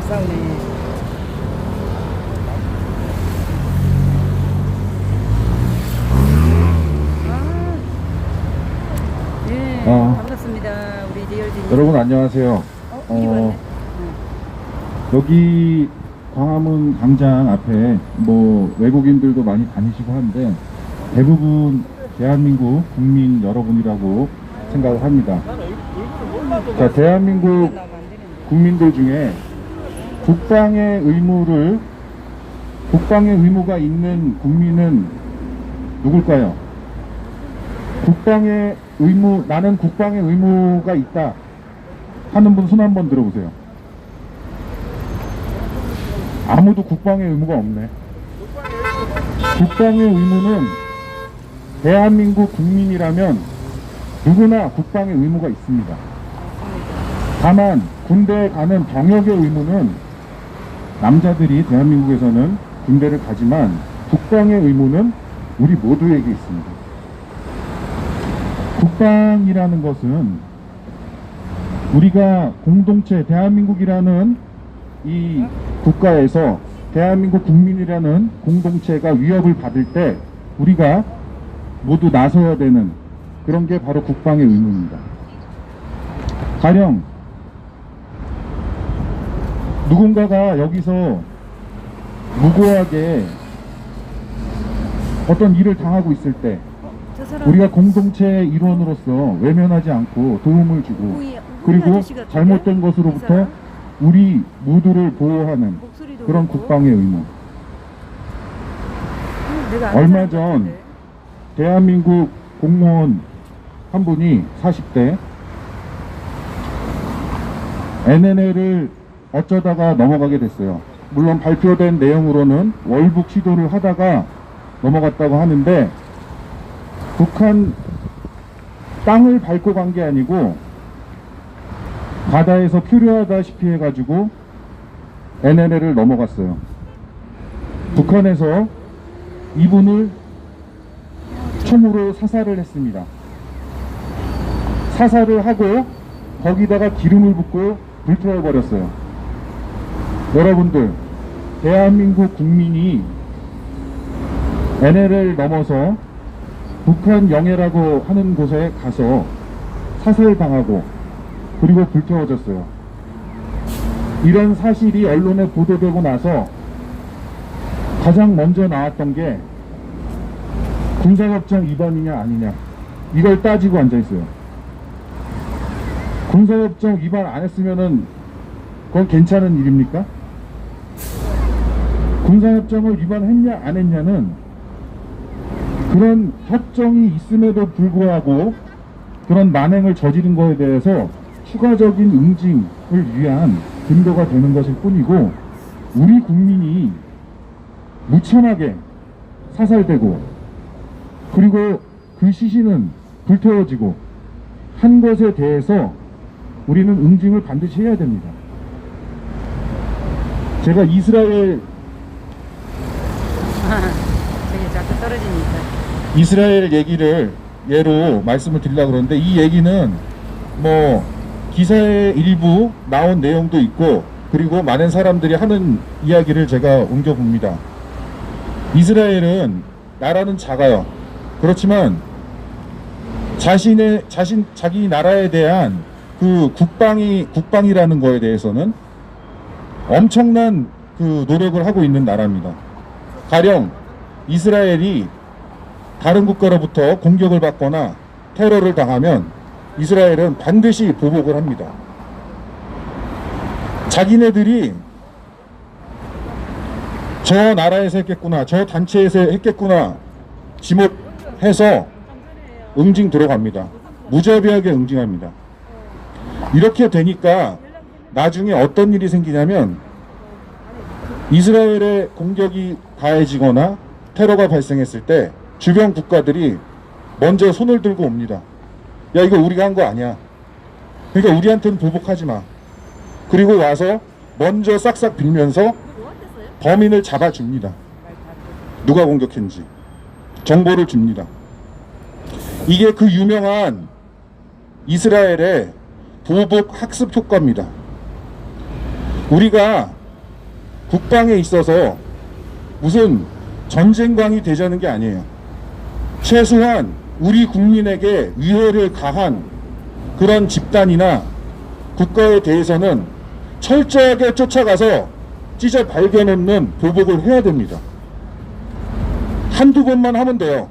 싸우네. 네, 반갑습니다. 우리 리얼진님. 여러분 안녕하세요. 이리 왔네. 여기 광화문 광장 앞에 뭐 외국인들도 많이 다니시고 하는데 대부분 대한민국 국민 여러분이라고 생각을 합니다. 자, 대한민국 국민들 중에 국방의 의무가 있는 국민은 누굴까요? 나는 국방의 의무가 있다 하는 분 손 한번 들어보세요. 아무도 국방의 의무가 없네. 국방의 의무는 대한민국 국민이라면 누구나 국방의 의무가 있습니다. 다만 군대에 가는 병역의 의무는 남자들이 대한민국에서는 군대를 가지만 국방의 의무는 우리 모두에게 있습니다. 국방이라는 것은 우리가 공동체 대한민국이라는 이 국가에서 대한민국 국민이라는 공동체가 위협을 받을 때 우리가 모두 나서야 되는 그런 게 바로 국방의 의무입니다. 가령 누군가가 여기서 무고하게 어떤 일을 당하고 있을 때 우리가 공동체의 일원으로서 외면하지 않고 도움을 주고 그리고 잘못된 것으로부터 우리 모두를 보호하는 그런 국방의 의무. 얼마 전 대한민국 공무원 한 분이 40대 NNL을 어쩌다가 넘어가게 됐어요. 물론 발표된 내용으로는 월북 시도를 하다가 넘어갔다고 하는데 북한 땅을 밟고 간 게 아니고 바다에서 표류하다시피 해가지고 NNL을 넘어갔어요. 북한에서 이분을 총으로 사살을 했습니다. 사살을 하고 거기다가 기름을 붓고 불태워버렸어요. 여러분들, 대한민국 국민이 NLL을 넘어서 북한 영해라고 하는 곳에 가서 사살당하고 그리고 불태워졌어요. 이런 사실이 언론에 보도되고 나서 가장 먼저 나왔던 게 군사협정 위반이냐 아니냐 이걸 따지고 앉아있어요. 군사협정 위반 안 했으면은 그건 괜찮은 일입니까? 군사협정을 위반했냐 안 했냐는 그런 협정이 있음에도 불구하고 그런 만행을 저지른 거에 대해서 추가적인 응징을 위한 근거가 되는 것일 뿐이고 우리 국민이 무참하게 사살되고 그리고 그 시신은 불태워지고 한 것에 대해서 우리는 응징을 반드시 해야 됩니다. 제가 이스라엘 저기 자꾸 떨어지니까. 이스라엘 얘기를 예로 말씀을 드리려고 그러는데 이 얘기는 뭐 기사의 일부 나온 내용도 있고 그리고 많은 사람들이 하는 이야기를 제가 옮겨봅니다. 이스라엘은 나라는 작아요. 그렇지만 자기 나라에 대한 그 국방이라는 거에 대해서는 엄청난 그 노력을 하고 있는 나라입니다. 가령 이스라엘이 다른 국가로부터 공격을 받거나 테러를 당하면 이스라엘은 반드시 보복을 합니다. 자기네들이 저 나라에서 했겠구나, 저 단체에서 했겠구나 지목해서 응징 들어갑니다. 무자비하게 응징합니다. 이렇게 되니까 나중에 어떤 일이 생기냐면 이스라엘의 공격이 가해지거나 테러가 발생했을 때 주변 국가들이 먼저 손을 들고 옵니다. 야, 이거 우리가 한 거 아니야. 그러니까 우리한테는 보복하지 마. 그리고 와서 먼저 싹싹 빌면서 범인을 잡아줍니다. 누가 공격했는지 정보를 줍니다. 이게 그 유명한 이스라엘의 보복 학습 효과입니다. 우리가 국방에 있어서 무슨 전쟁광이 되자는 게 아니에요. 최소한 우리 국민에게 위해를 가한 그런 집단이나 국가에 대해서는 철저하게 쫓아가서 찢어 발견하는 보복을 해야 됩니다. 한두 번만 하면 돼요.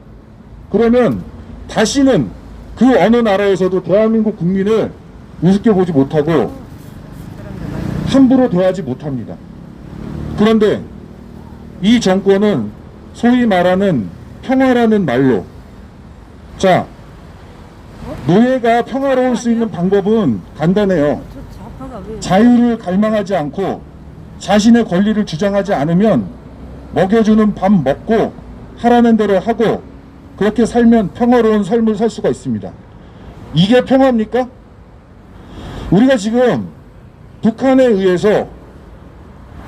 그러면 다시는 그 어느 나라에서도 대한민국 국민을 우습게 보지 못하고 함부로 대하지 못합니다. 그런데 이 정권은 소위 말하는 평화라는 말로, 자, 노예가 평화로울 수 있는 방법은 간단해요. 자유를 갈망하지 않고 자신의 권리를 주장하지 않으면 먹여주는 밥 먹고 하라는 대로 하고 그렇게 살면 평화로운 삶을 살 수가 있습니다. 이게 평화입니까? 우리가 지금 북한에 의해서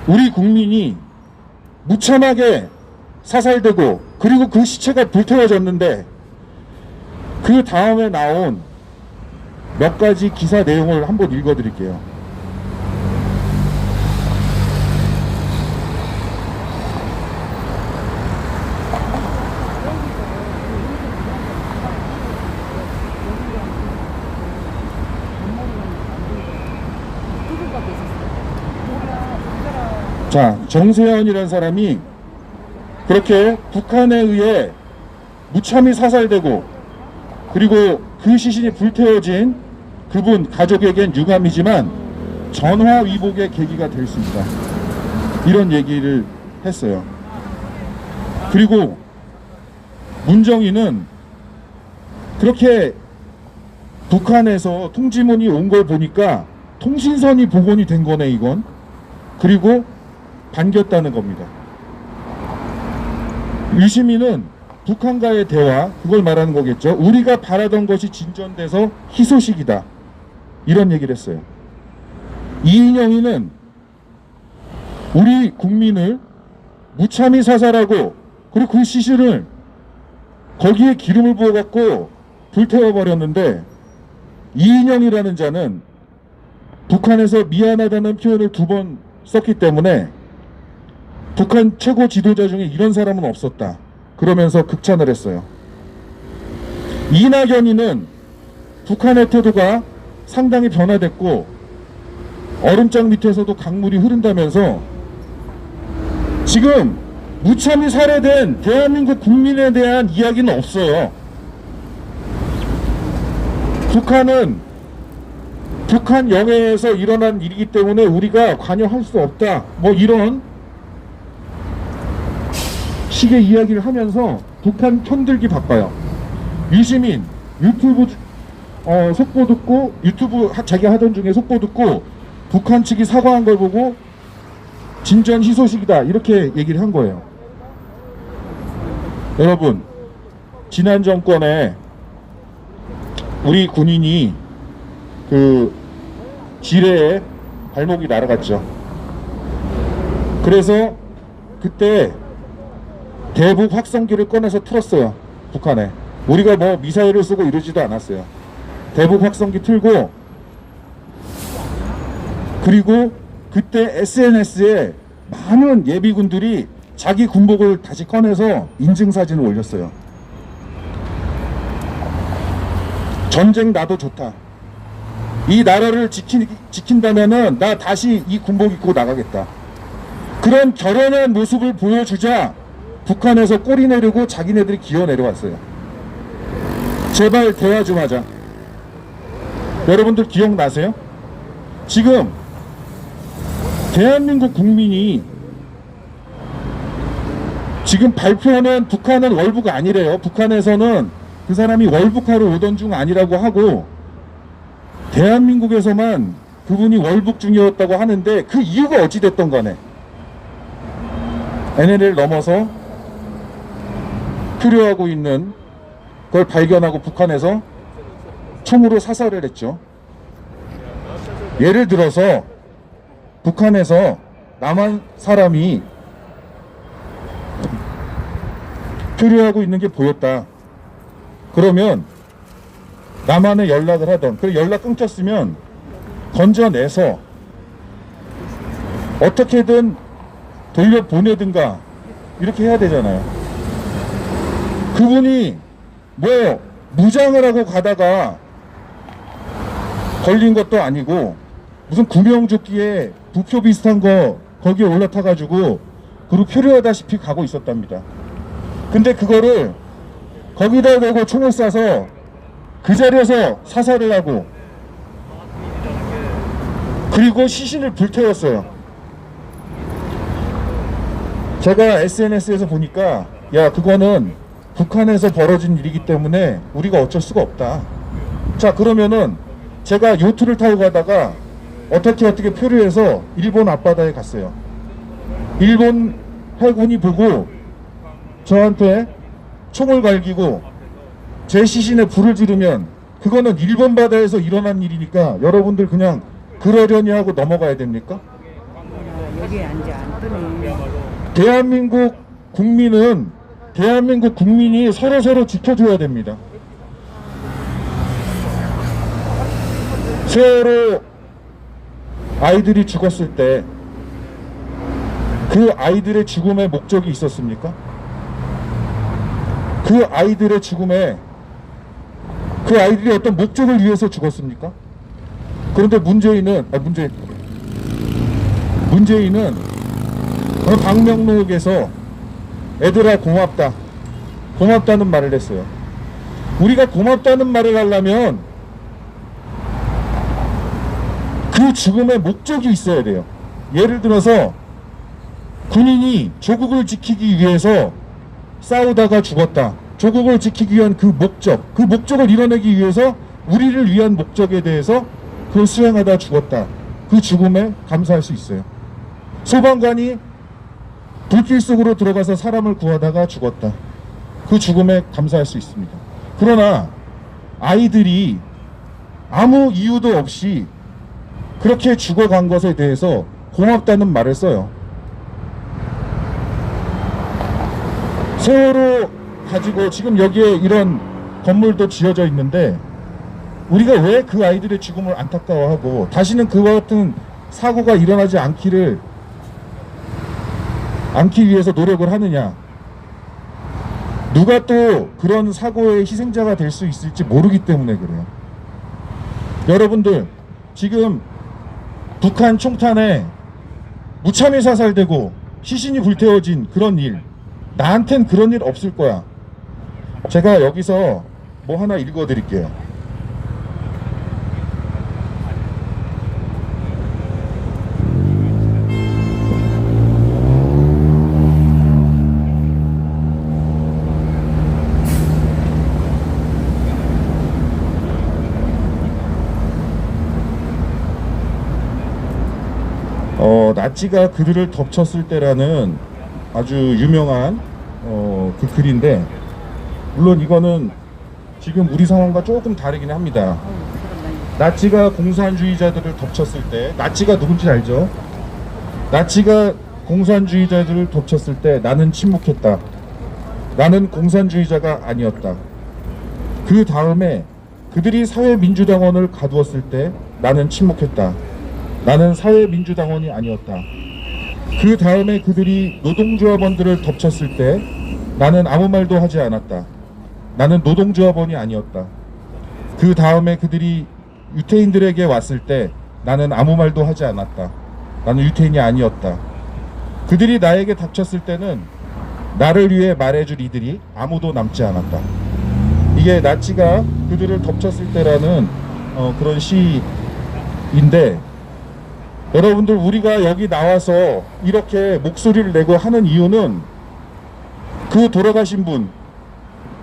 우리 국민이 무참하게 사살되고 그리고 그 시체가 불태워졌는데 그 다음에 나온 몇 가지 기사 내용을 한번 읽어드릴게요. 자, 정세현이라는 사람이 그렇게 북한에 의해 무참히 사살되고 그리고 그 시신이 불태워진 그분 가족에겐 유감이지만 전화위복의 계기가 될 수 있다, 이런 얘기를 했어요. 그리고 문정인은 그렇게 북한에서 통지문이 온 걸 보니까 통신선이 복원이 된 거네 이건. 그리고 반겼다는 겁니다. 유시민은 북한과의 대화, 그걸 말하는 거겠죠. 우리가 바라던 것이 진전돼서 희소식이다, 이런 얘기를 했어요. 이인영이는 우리 국민을 무참히 사살하고 그리고 그 시신을 거기에 기름을 부어갖고 불태워버렸는데, 이인영이라는 자는 북한에서 미안하다는 표현을 2번 썼기 때문에 북한 최고 지도자 중에 이런 사람은 없었다, 그러면서 극찬을 했어요. 이낙연이는 북한의 태도가 상당히 변화됐고 얼음장 밑에서도 강물이 흐른다면서 지금 무참히 살해된 대한민국 국민에 대한 이야기는 없어요. 북한은 북한 영해에서 일어난 일이기 때문에 우리가 관여할 수 없다, 뭐 이런 식의 이야기를 하면서 북한 편들기 바빠요. 유시민 유튜브 속보 듣고, 유튜브 자기 하던 중에 속보 듣고 북한 측이 사과한 걸 보고 진전 희소식이다, 이렇게 얘기를 한 거예요. 여러분, 지난 정권에 우리 군인이 그 지뢰에 발목이 날아갔죠. 그래서 그때 대북 확성기를 꺼내서 틀었어요, 북한에. 우리가 뭐 미사일을 쏘고 이러지도 않았어요. 대북 확성기 틀고, 그리고 그때 SNS에 많은 예비군들이 자기 군복을 다시 꺼내서 인증사진을 올렸어요. 전쟁 나도 좋다, 이 나라를 지킨다면은 나 다시 이 군복 입고 나가겠다, 그런 결연한 모습을 보여주자 북한에서 꼬리 내리고 자기네들이 기어 내려왔어요. 제발 대화 좀 하자. 여러분들 기억나세요? 지금 대한민국 국민이 지금 발표는 북한은 월북 아니래요. 북한에서는 그 사람이 월북하러 오던 중 아니라고 하고 대한민국에서만 그분이 월북 중이었다고 하는데 그 이유가 어찌됐던 간에 NLL 넘어서 표류하고 있는 걸 발견하고 북한에서 총으로 사살을 했죠. 예를 들어서 북한에서 남한 사람이 표류하고 있는 게 보였다, 그러면 남한에 연락을 하던, 그리고 연락 끊겼으면 건져내서 어떻게든 돌려보내든가 이렇게 해야 되잖아요. 그분이 뭐 무장을 하고 가다가 걸린 것도 아니고 무슨 구명조끼에 부표 비슷한 거 거기에 올라타가지고 그리고 표류하다시피 가고 있었답니다. 근데 그거를 거기다 대고 총을 쏴서 그 자리에서 사살을 하고 그리고 시신을 불태웠어요. 제가 SNS에서 보니까 야 그거는 북한에서 벌어진 일이기 때문에 우리가 어쩔 수가 없다. 자 그러면은 제가 요트를 타고 가다가 어떻게 표류해서 일본 앞바다에 갔어요. 일본 해군이 보고 저한테 총을 갈기고 제 시신에 불을 지르면 그거는 일본 바다에서 일어난 일이니까 여러분들 그냥 그러려니 하고 넘어가야 됩니까? 여기 앉아 안 뜨네. 대한민국 국민이 서로 지켜줘야 됩니다. 세월호 아이들이 죽었을 때 그 아이들의 죽음의 목적이 있었습니까? 그 아이들의 죽음에 그 아이들이 어떤 목적을 위해서 죽었습니까? 그런데 문재인은 방명록에서 애들아 고맙다는 말을 했어요. 우리가 고맙다는 말을 하려면 그 죽음의 목적이 있어야 돼요. 예를 들어서 군인이 조국을 지키기 위해서 싸우다가 죽었다. 조국을 지키기 위한 그 목적을 이뤄내기 위해서 우리를 위한 목적에 대해서 그걸 수행하다 죽었다. 그 죽음에 감사할 수 있어요. 소방관이 불길 속으로 들어가서 사람을 구하다가 죽었다. 그 죽음에 감사할 수 있습니다. 그러나 아이들이 아무 이유도 없이 그렇게 죽어간 것에 대해서 고맙다는 말을 써요. 세월호 가지고 지금 여기에 이런 건물도 지어져 있는데 우리가 왜 그 아이들의 죽음을 안타까워하고 다시는 그와 같은 사고가 일어나지 않기 위해서 노력을 하느냐. 누가 또 그런 사고의 희생자가 될 수 있을지 모르기 때문에 그래요. 여러분들 지금 북한 총탄에 무참히 사살되고 시신이 불태워진 그런 일, 나한텐 그런 일 없을 거야. 제가 여기서 뭐 하나 읽어 드릴게요. 나치가 그들을 덮쳤을 때라는 아주 유명한 그 글인데 물론 이거는 지금 우리 상황과 조금 다르긴 합니다. 나치가 공산주의자들을 덮쳤을 때 나치가 누군지 알죠? 나치가 공산주의자들을 덮쳤을 때 나는 침묵했다. 나는 공산주의자가 아니었다. 그 다음에 그들이 사회민주당원을 가두었을 때 나는 침묵했다. 나는 사회민주당원이 아니었다. 그 다음에 그들이 노동조합원들을 덮쳤을 때 나는 아무 말도 하지 않았다. 나는 노동조합원이 아니었다. 그 다음에 그들이 유태인들에게 왔을 때 나는 아무 말도 하지 않았다. 나는 유태인이 아니었다. 그들이 나에게 닥쳤을 때는 나를 위해 말해줄 이들이 아무도 남지 않았다. 이게 나치가 그들을 덮쳤을 때라는 그런 시인데 여러분들 우리가 여기 나와서 이렇게 목소리를 내고 하는 이유는 그 돌아가신 분,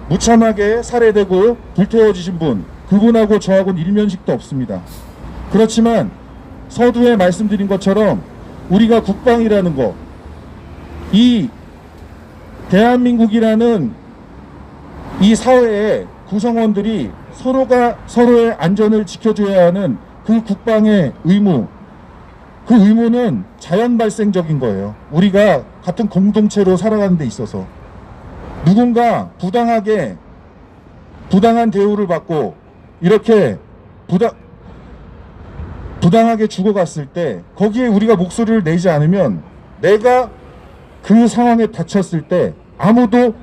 무참하게 살해되고 불태워지신 분, 그분하고 저하고는 일면식도 없습니다. 그렇지만 서두에 말씀드린 것처럼 우리가 국방이라는 거, 이 대한민국이라는 이 사회의 구성원들이 서로가 서로의 안전을 지켜줘야 하는 그 국방의 의무, 그 의무는 자연 발생적인 거예요. 우리가 같은 공동체로 살아가는 데 있어서 누군가 부당한 대우를 받고 이렇게 부당하게 죽어갔을 때 거기에 우리가 목소리를 내지 않으면 내가 그 상황에 닥쳤을 때 아무도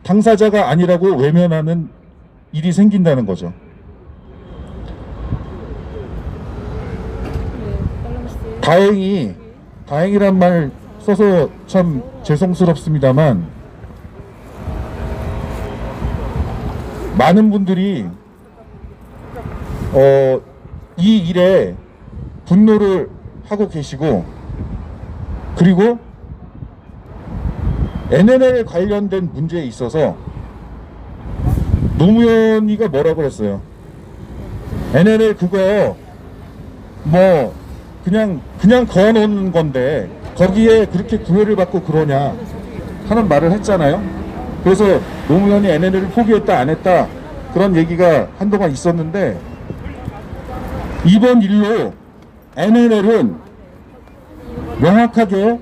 당사자가 아니라고 외면하는 일이 생긴다는 거죠. 다행이란 말 써서 참 죄송스럽습니다만 많은 분들이 이 일에 분노를 하고 계시고, 그리고 NNL 관련된 문제에 있어서 노무현이가 뭐라고 그랬어요? NNL 그거 뭐 그냥 거어놓는 건데 거기에 그렇게 구애를 받고 그러냐 하는 말을 했잖아요. 그래서 노무현이 NNL을 포기했다 안 했다 그런 얘기가 한동안 있었는데, 이번 일로 NNL은 명확하게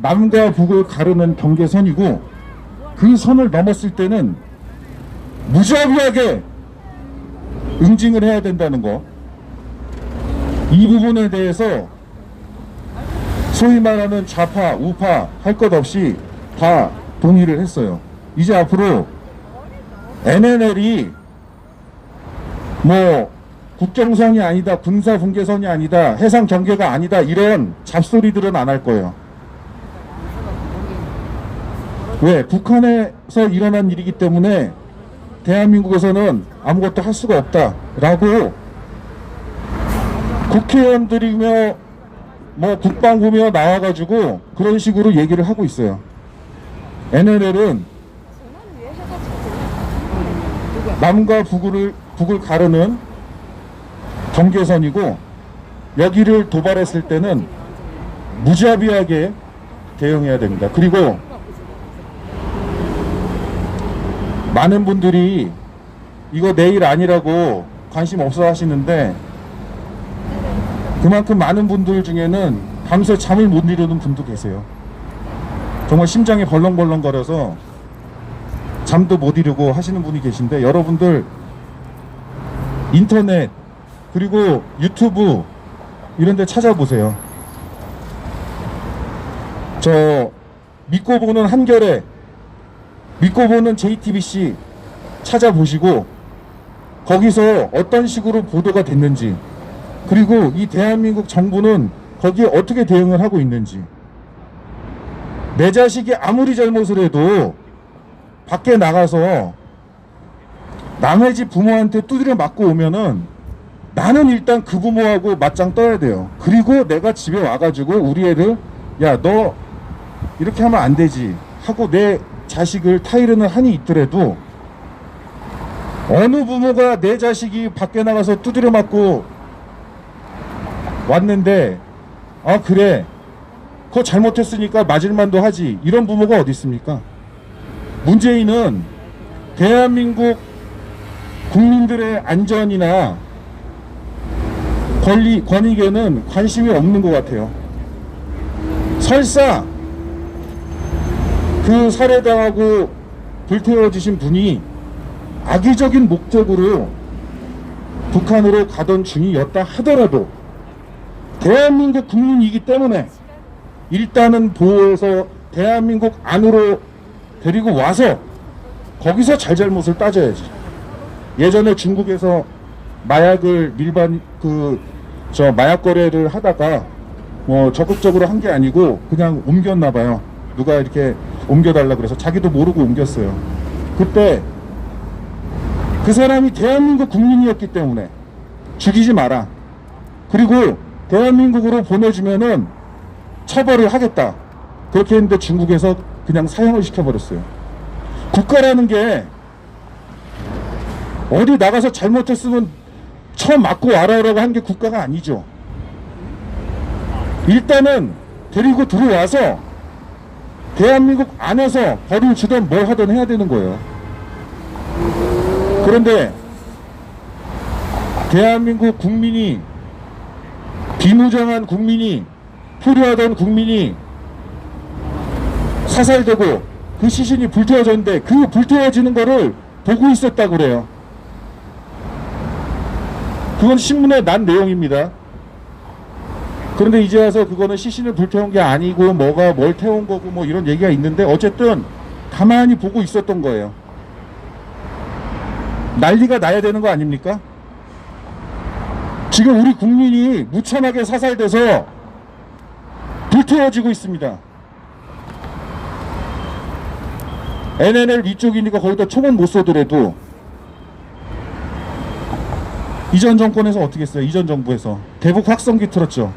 남과 북을 가르는 경계선이고, 그 선을 넘었을 때는 무자비하게 응징을 해야 된다는 거, 이 부분에 대해서 소위 말하는 좌파 우파 할 것 없이 다 동의를 했어요. 이제 앞으로 NNL이 뭐 국경선이 아니다, 군사 분계선이 아니다, 해상 경계가 아니다, 이런 잡소리들은 안 할 거예요. 왜? 북한에서 일어난 일이기 때문에 대한민국에서는 아무것도 할 수가 없다라고 국회의원들이며 뭐 국방부며 나와가지고 그런 식으로 얘기를 하고 있어요. NNL은 남과 북을 가르는 경계선이고, 여기를 도발했을 때는 무자비하게 대응해야 됩니다. 그리고 많은 분들이 이거 내 일 아니라고 관심 없어 하시는데, 그만큼 많은 분들 중에는 밤새 잠을 못 이루는 분도 계세요. 정말 심장이 벌렁벌렁 거려서 잠도 못 이루고 하시는 분이 계신데, 여러분들 인터넷 그리고 유튜브 이런 데 찾아보세요. 저 믿고 보는 한겨레, 믿고 보는 JTBC 찾아보시고 거기서 어떤 식으로 보도가 됐는지, 그리고 이 대한민국 정부는 거기에 어떻게 대응을 하고 있는지. 내 자식이 아무리 잘못을 해도 밖에 나가서 남의 집 부모한테 두드려 맞고 오면은 나는 일단 그 부모하고 맞짱 떠야 돼요. 그리고 내가 집에 와가지고 우리 애를, 야, 너 이렇게 하면 안 되지 하고 내 자식을 타이르는 한이 있더라도, 어느 부모가 내 자식이 밖에 나가서 두드려 맞고 왔는데 아 그래 그거 잘못했으니까 맞을만도 하지, 이런 부모가 어디 있습니까? 문재인은 대한민국 국민들의 안전이나 권익에는 관심이 없는 것 같아요. 설사 그 살해당하고 불태워지신 분이 악의적인 목적으로 북한으로 가던 중이었다 하더라도 대한민국 국민이기 때문에 일단은 보호해서 대한민국 안으로 데리고 와서 거기서 잘잘못을 따져야지. 예전에 중국에서 마약을 마약 거래를 하다가 뭐 적극적으로 한 게 아니고 그냥 옮겼나 봐요. 누가 이렇게 옮겨달라 그래서 자기도 모르고 옮겼어요. 그때 그 사람이 대한민국 국민이었기 때문에 죽이지 마라, 그리고 대한민국으로 보내주면은 처벌을 하겠다, 그렇게 했는데 중국에서 그냥 사형을 시켜버렸어요. 국가라는 게 어디 나가서 잘못했으면 처음 맞고 와라라고 한 게 국가가 아니죠. 일단은 데리고 들어와서 대한민국 안에서 벌을 주든 뭘 하든 해야 되는 거예요. 그런데 대한민국 국민이, 비무장한 국민이, 표류하던 국민이 사살되고 그 시신이 불태워졌는데 그 불태워지는 거를 보고 있었다고 그래요. 그건 신문에 난 내용입니다. 그런데 이제 와서 그거는 시신을 불태운 게 아니고 뭐가 뭘 태운 거고 뭐 이런 얘기가 있는데 어쨌든 가만히 보고 있었던 거예요. 난리가 나야 되는 거 아닙니까? 지금 우리 국민이 무참하게 사살돼서 불태워지고 있습니다. NNL 위쪽이니까 거기다 총은 못 쏘더라도 이전 정권에서 어떻게 했어요? 이전 정부에서 대북 확성기 틀었죠.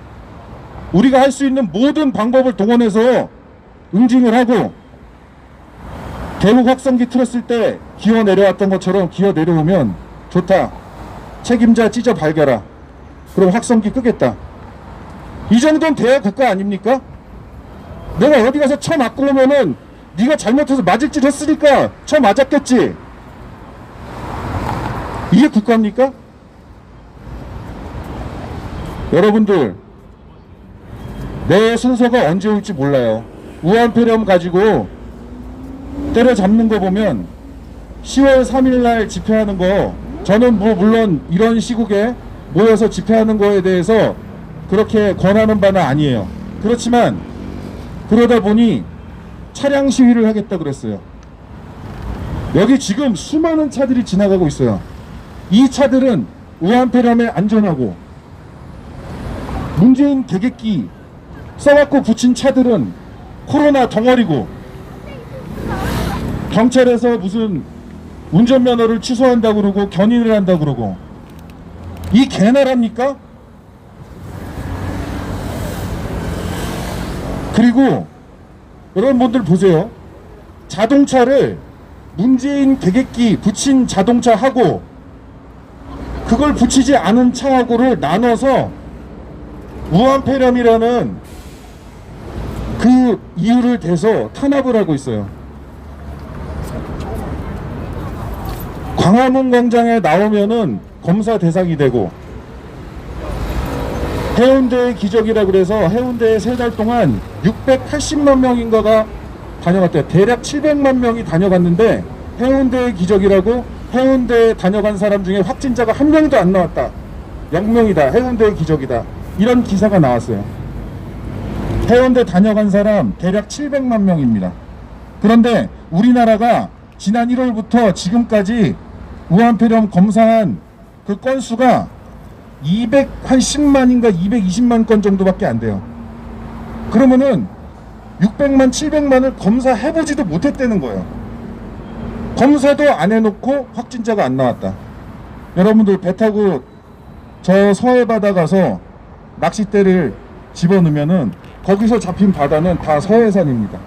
우리가 할 수 있는 모든 방법을 동원해서 응징을 하고 대북 확성기 틀었을 때 기어 내려왔던 것처럼 기어 내려오면 좋다. 책임자 찢어 발겨라. 그럼 확성기 끄겠다. 이 정도는 돼야 국가 아닙니까? 내가 어디 가서 쳐 맞고 오면은 네가 잘못해서 맞을 짓 했으니까 쳐 맞았겠지. 이게 국가입니까? 여러분들, 내 순서가 언제 올지 몰라요. 우한폐렴 가지고 때려잡는 거 보면 10월 3일날 집회하는 거, 저는 뭐 물론 이런 시국에 모여서 집회하는 거에 대해서 그렇게 권하는 바는 아니에요. 그렇지만 그러다 보니 차량 시위를 하겠다 그랬어요. 여기 지금 수많은 차들이 지나가고 있어요. 이 차들은 우한폐렴에 안전하고, 문재인 개객기 써갖고 붙인 차들은 코로나 덩어리고, 경찰에서 무슨 운전면허를 취소한다고 그러고 견인을 한다고 그러고, 이 개나라입니까? 그리고 여러분들 보세요. 자동차를 문재인 개객기 붙인 자동차하고 그걸 붙이지 않은 차하고를 나눠서 우한폐렴이라는 그 이유를 대서 탄압을 하고 있어요. 광화문 광장에 나오면은 검사 대상이 되고, 해운대의 기적이라 그래서 해운대에 3달 동안 680만 명인가가 다녀갔대요. 대략 700만 명이 다녀갔는데 해운대의 기적이라고 해운대에 다녀간 사람 중에 확진자가 한 명도 안 나왔다. 0명이다. 해운대의 기적이다. 이런 기사가 나왔어요. 해운대 다녀간 사람 대략 700만 명입니다. 그런데 우리나라가 지난 1월부터 지금까지 우한폐렴 검사한 그 건수가 210만인가 220만 건 정도밖에 안 돼요. 그러면은 600만 700만을 검사해보지도 못했다는 거예요. 검사도 안 해놓고 확진자가 안 나왔다. 여러분들 배 타고 저 서해 바다 가서 낚싯대를 집어넣으면은 거기서 잡힌 바다는 다 서해산입니다.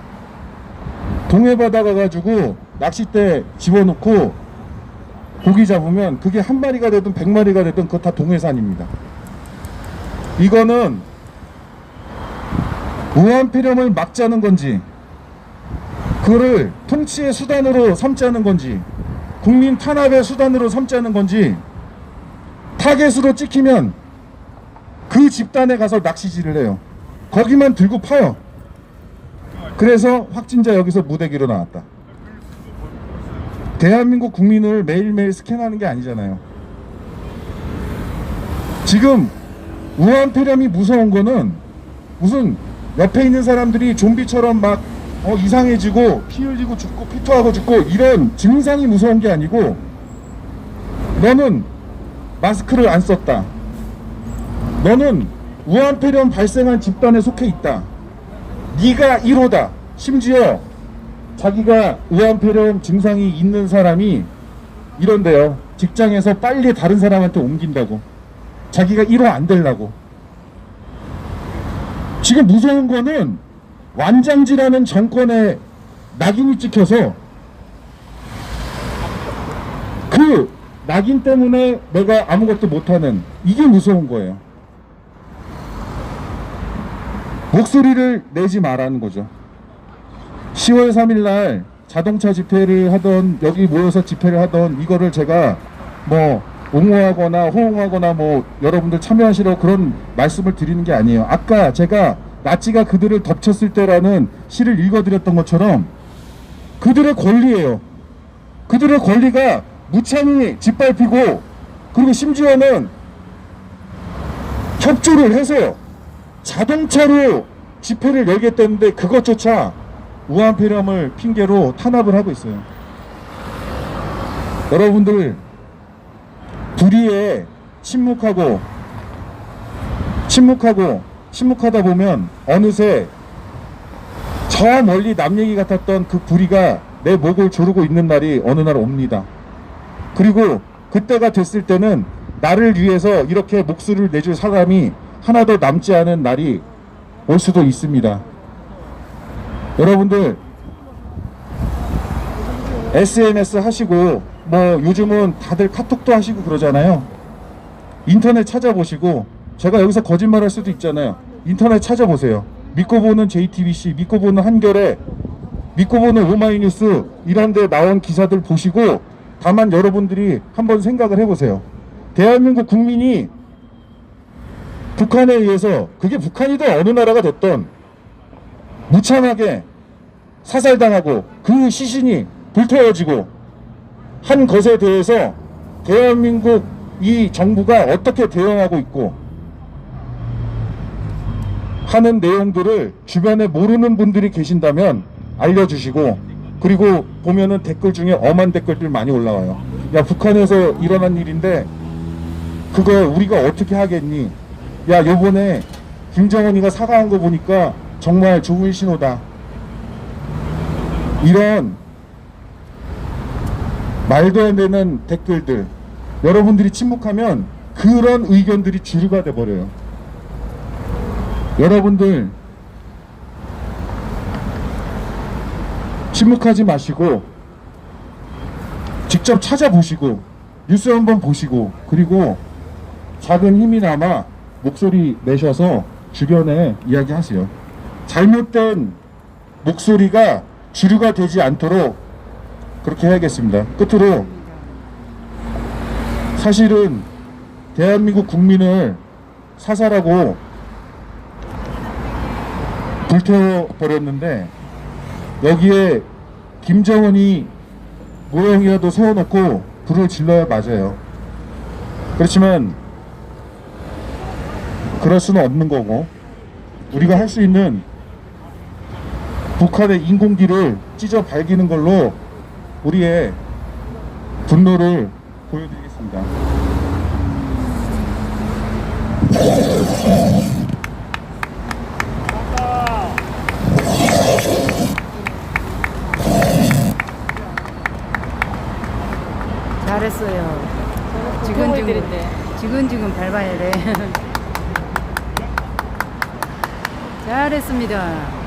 동해 바다 가가지고 낚싯대 집어넣고 고기 잡으면 그게 한 마리가 되든 100마리가 되든 그거 다 동해산입니다. 이거는 우한폐렴을 막자는 건지, 그를 통치의 수단으로 삼자는 건지, 국민 탄압의 수단으로 삼자는 건지, 타겟으로 찍히면 그 집단에 가서 낚시질을 해요. 거기만 들고 파요. 그래서 확진자 여기서 무대기로 나왔다. 대한민국 국민을 매일매일 스캔하는 게 아니잖아요. 지금 우한폐렴이 무서운 거는 무슨 옆에 있는 사람들이 좀비처럼 막 이상해지고 피 흘리고 죽고 피토하고 죽고 이런 증상이 무서운 게 아니고, 너는 마스크를 안 썼다, 너는 우한폐렴 발생한 집단에 속해 있다, 네가 1호다. 심지어 자기가 우한폐렴 증상이 있는 사람이 이런데요, 직장에서 빨리 다른 사람한테 옮긴다고, 자기가 1호 안 되려고. 지금 무서운 거는 완장지라는 정권에 낙인이 찍혀서 그 낙인 때문에 내가 아무것도 못하는, 이게 무서운 거예요. 목소리를 내지 말라는 거죠. 10월 3일날 자동차 집회를 하던, 여기 모여서 집회를 하던, 이거를 제가 뭐 옹호하거나 호응하거나 뭐 여러분들 참여하시라고 그런 말씀을 드리는 게 아니에요. 아까 제가 나치가 그들을 덮쳤을 때라는 시를 읽어드렸던 것처럼 그들의 권리예요. 그들의 권리가 무참히 짓밟히고, 그리고 심지어는 협조를 해서요, 자동차로 집회를 열겠다는데 그것조차 우한폐렴을 핑계로 탄압을 하고 있어요. 여러분들 불의에 침묵하다 보면 어느새 저 멀리 남 얘기 같았던 그 불의가 내 목을 조르고 있는 날이 어느 날 옵니다. 그리고 그때가 됐을 때는 나를 위해서 이렇게 목소리를 내줄 사람이 하나도 남지 않은 날이 올 수도 있습니다. 여러분들 SNS 하시고 뭐 요즘은 다들 카톡도 하시고 그러잖아요. 인터넷 찾아보시고, 제가 여기서 거짓말할 수도 있잖아요. 인터넷 찾아보세요. 믿고 보는 JTBC, 믿고 보는 한겨레, 믿고 보는 오마이뉴스 이런 데 나온 기사들 보시고 다만 여러분들이 한번 생각을 해보세요. 대한민국 국민이 북한에 의해서, 그게 북한이든 어느 나라가 됐던, 무참하게 사살당하고 그 시신이 불태워지고 한 것에 대해서 대한민국 이 정부가 어떻게 대응하고 있고 하는 내용들을 주변에 모르는 분들이 계신다면 알려주시고, 그리고 보면은 댓글 중에 엄한 댓글들 많이 올라와요. 야, 북한에서 일어난 일인데 그거 우리가 어떻게 하겠니? 야, 요번에 김정은이가 사과한 거 보니까 정말 좋은 신호다. 이런 말도 안 되는 댓글들, 여러분들이 침묵하면 그런 의견들이 주류가 돼버려요. 여러분들 침묵하지 마시고 직접 찾아보시고 뉴스 한번 보시고, 그리고 작은 힘이나마 목소리 내셔서 주변에 이야기하세요. 잘못된 목소리가 주류가 되지 않도록 그렇게 해야겠습니다. 끝으로, 사실은 대한민국 국민을 사살하고 불태워버렸는데 여기에 김정은이 모형이라도 세워놓고 불을 질러야 맞아요. 그렇지만 그럴 수는 없는 거고, 우리가 할 수 있는 북한의 인공기를 찢어 발기는 걸로 우리의 분노를 보여드리겠습니다. 잘했어요. 지근지근 밟아야 돼. 잘했습니다.